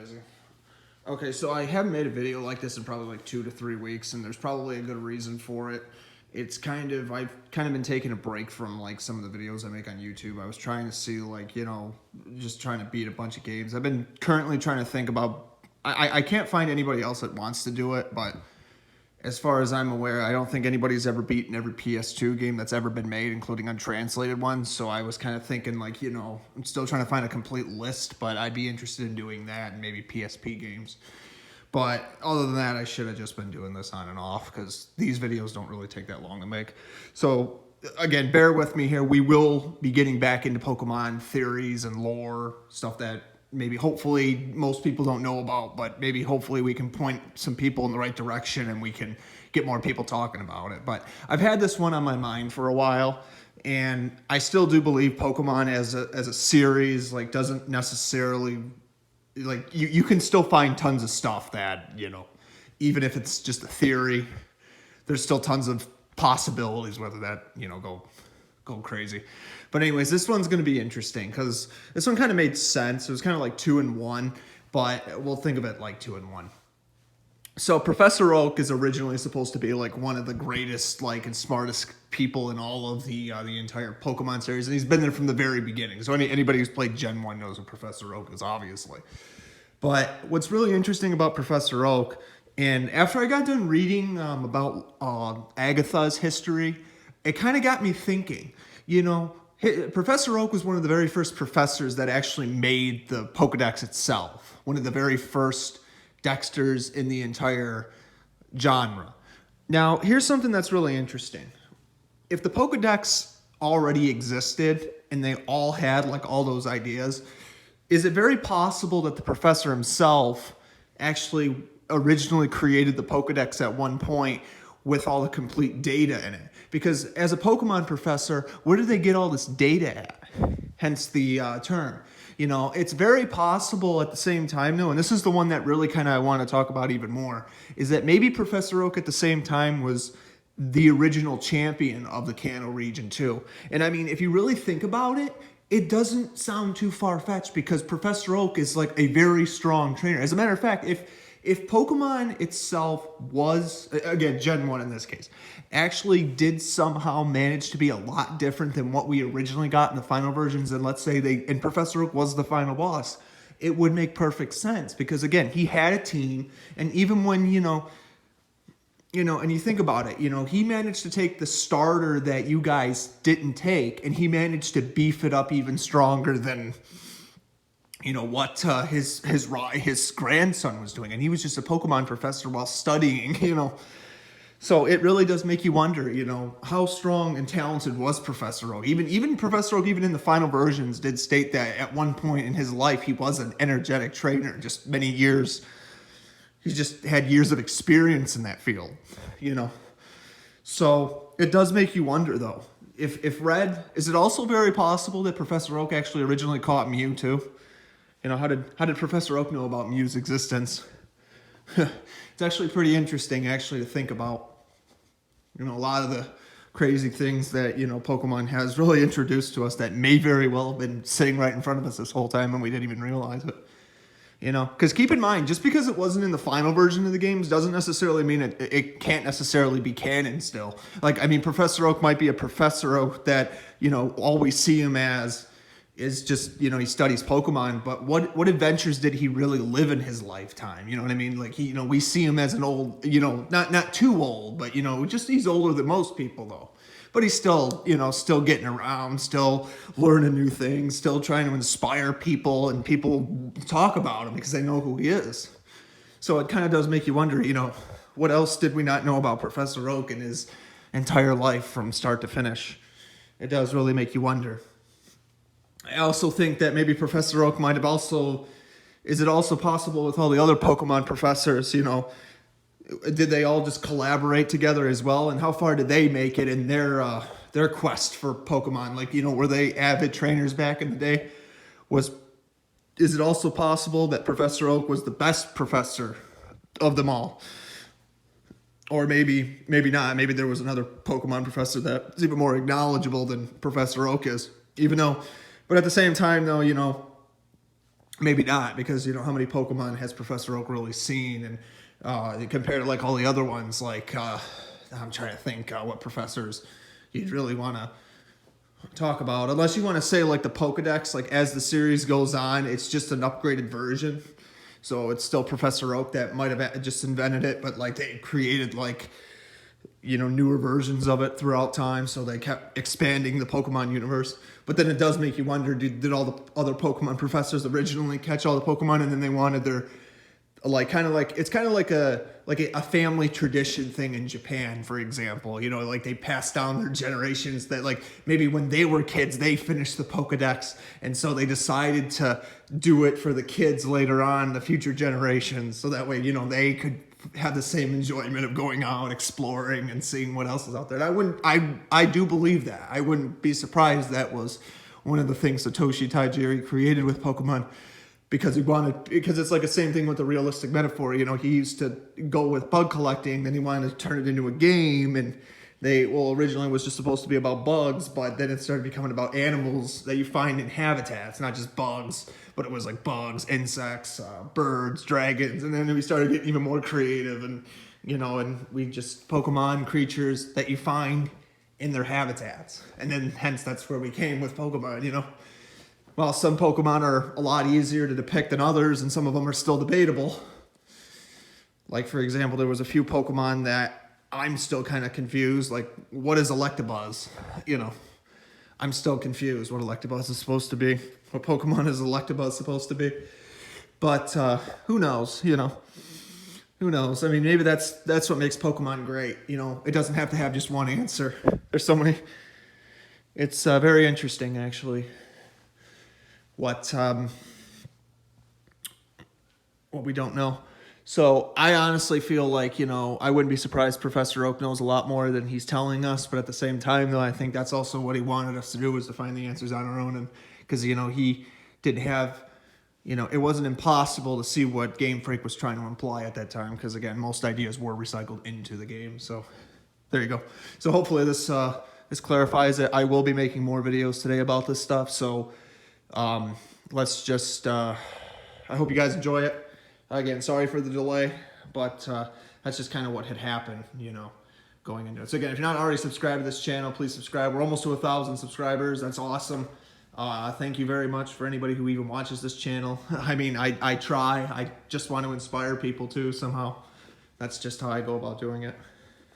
crazy. Okay, so I haven't made a video like this in probably like 2 to 3 weeks, and there's probably a good reason for it. I've kind of been taking a break from like some of the videos I make on YouTube. I was trying to see just trying to beat a bunch of games. I've been currently trying to think about, I can't find anybody else that wants to do it, but as far as I'm aware, I don't think anybody's ever beaten every PS2 game that's ever been made, including untranslated ones. So I was kind of thinking I'm still trying to find a complete list, but I'd be interested in doing that and maybe PSP games. But other than that, I should have just been doing this on and off because these videos don't really take that long to make. So again, bear with me here. We will be getting back into Pokemon theories and lore, stuff that maybe hopefully most people don't know about, but maybe hopefully we can point some people in the right direction and we can get more people talking about it. But I've had this one on my mind for a while, and I still do believe Pokemon as a series doesn't necessarily you can still find tons of stuff that, even if it's just a theory, there's still tons of possibilities whether that, go crazy. But anyways, this one's going to be interesting because this one kind of made sense. It was kind of like 2 in 1, but we'll think of it like 2 in 1. So Professor Oak is originally supposed to be like one of the greatest and smartest people in all of the entire Pokemon series, and he's been there from the very beginning. So anybody who's played Gen 1 knows what Professor Oak is, obviously. But what's really interesting about Professor Oak, and after I got done reading about Agatha's history, it kind of got me thinking, Professor Oak was one of the very first professors that actually made the Pokedex itself, one of the very first Dexters in the entire genre. Now, here's something that's really interesting. If the Pokedex already existed and they all had all those ideas, is it very possible that the professor himself actually originally created the Pokedex at one point with all the complete data in it? Because as a Pokemon professor, where did they get all this data at? Hence the term. It's very possible at the same time, though, and this is the one that really kind of I want to talk about even more, is that maybe Professor Oak at the same time was the original champion of the Kanto region, too. And I mean, if you really think about it, it doesn't sound too far-fetched because Professor Oak is a very strong trainer. As a matter of fact, if Pokemon itself was, again, Gen 1 in this case, actually did somehow manage to be a lot different than what we originally got in the final versions, and let's say and Professor Oak was the final boss, it would make perfect sense because, again, he had a team, and even when, and you think about it, he managed to take the starter that you guys didn't take, and he managed to beef it up even stronger than what his grandson was doing, and he was just a Pokemon professor while studying, So it really does make you wonder, how strong and talented was Professor Oak? Even Professor Oak, even in the final versions, did state that at one point in his life he was an energetic trainer, just many years. He just had years of experience in that field, So it does make you wonder, though. If Red, is it also very possible that Professor Oak actually originally caught Mew too? How did Professor Oak know about Mew's existence? It's actually pretty interesting, to think about. A lot of the crazy things that, Pokemon has really introduced to us that may very well have been sitting right in front of us this whole time and we didn't even realize it. Because keep in mind, just because it wasn't in the final version of the games doesn't necessarily mean it can't necessarily be canon still. Professor Oak might be a Professor Oak that, all we see him as is just, he studies Pokemon, but what adventures did he really live in his lifetime? You know what I mean? We see him as an old, not too old, but, just he's older than most people, though. But he's still, still getting around, still learning new things, still trying to inspire people, and people talk about him because they know who he is. So it kind of does make you wonder, what else did we not know about Professor Oak in his entire life from start to finish? It does really make you wonder. I also think that maybe Professor Oak might have is it also possible with all the other Pokemon professors, did they all just collaborate together as well? And how far did they make it in their quest for Pokemon? Were they avid trainers back in the day? Is it also possible that Professor Oak was the best professor of them all? Or maybe not. Maybe there was another Pokemon professor that's even more knowledgeable than Professor Oak is. But at the same time, though, maybe not, because you know how many Pokemon has Professor Oak really seen, and compared to like all the other ones, like I'm trying to think what professors you'd really want to talk about, unless you want to say like the Pokedex, like as the series goes on, it's just an upgraded version. So it's still Professor Oak that might have just invented it, but like they created like, you know, newer versions of it throughout time. So they kept expanding the Pokemon universe. But then it does make you wonder, did all the other Pokemon professors originally catch all the Pokemon, and then they wanted their, like, it's kind of like a family tradition thing in Japan, for example. You know, like they pass down their generations that, like, maybe when they were kids, they finished the Pokedex. And so they decided to do it for the kids later on, the future generations. So that way, you know, they could have the same enjoyment of going out, exploring, and seeing what else is out there. And I do believe that. I wouldn't be surprised that was one of the things Satoshi Tajiri created with Pokemon, because it's like the same thing with the realistic metaphor. You know, he used to go with bug collecting, then he wanted to turn it into a game, and originally it was just supposed to be about bugs, but then it started becoming about animals that you find in habitats, not just bugs, but it was like bugs, insects, birds, dragons, and then we started getting even more creative, and, you know, and we just Pokemon creatures that you find in their habitats, and then hence that's where we came with Pokemon, you know. Well, some Pokemon are a lot easier to depict than others, and some of them are still debatable. Like, for example, there was a few Pokemon that I'm still kind of confused. Like, what is Electabuzz? You know, I'm still confused what Electabuzz is supposed to be. What Pokemon is Electabuzz supposed to be? But who knows, you know? Who knows? I mean, maybe that's what makes Pokemon great. You know, it doesn't have to have just one answer. There's so many. It's very interesting, actually, what we don't know. So I honestly feel like, you know, I wouldn't be surprised Professor Oak knows a lot more than he's telling us, but at the same time, though, I think that's also what he wanted us to do, was to find the answers on our own. And because, you know, he didn't have, you know, it wasn't impossible to see what Game Freak was trying to imply at that time, because, again, most ideas were recycled into the game. So there you go. So hopefully this clarifies it. I will be making more videos today about this stuff, so let's just I hope you guys enjoy it. Again, sorry for the delay, but that's just kind of what had happened, you know, going into it. So again, if you're not already subscribed to this channel, please subscribe. We're almost to 1,000 subscribers. That's awesome. Thank you very much for anybody who even watches this channel. I mean, I try. I just want to inspire people too somehow. That's just how I go about doing it.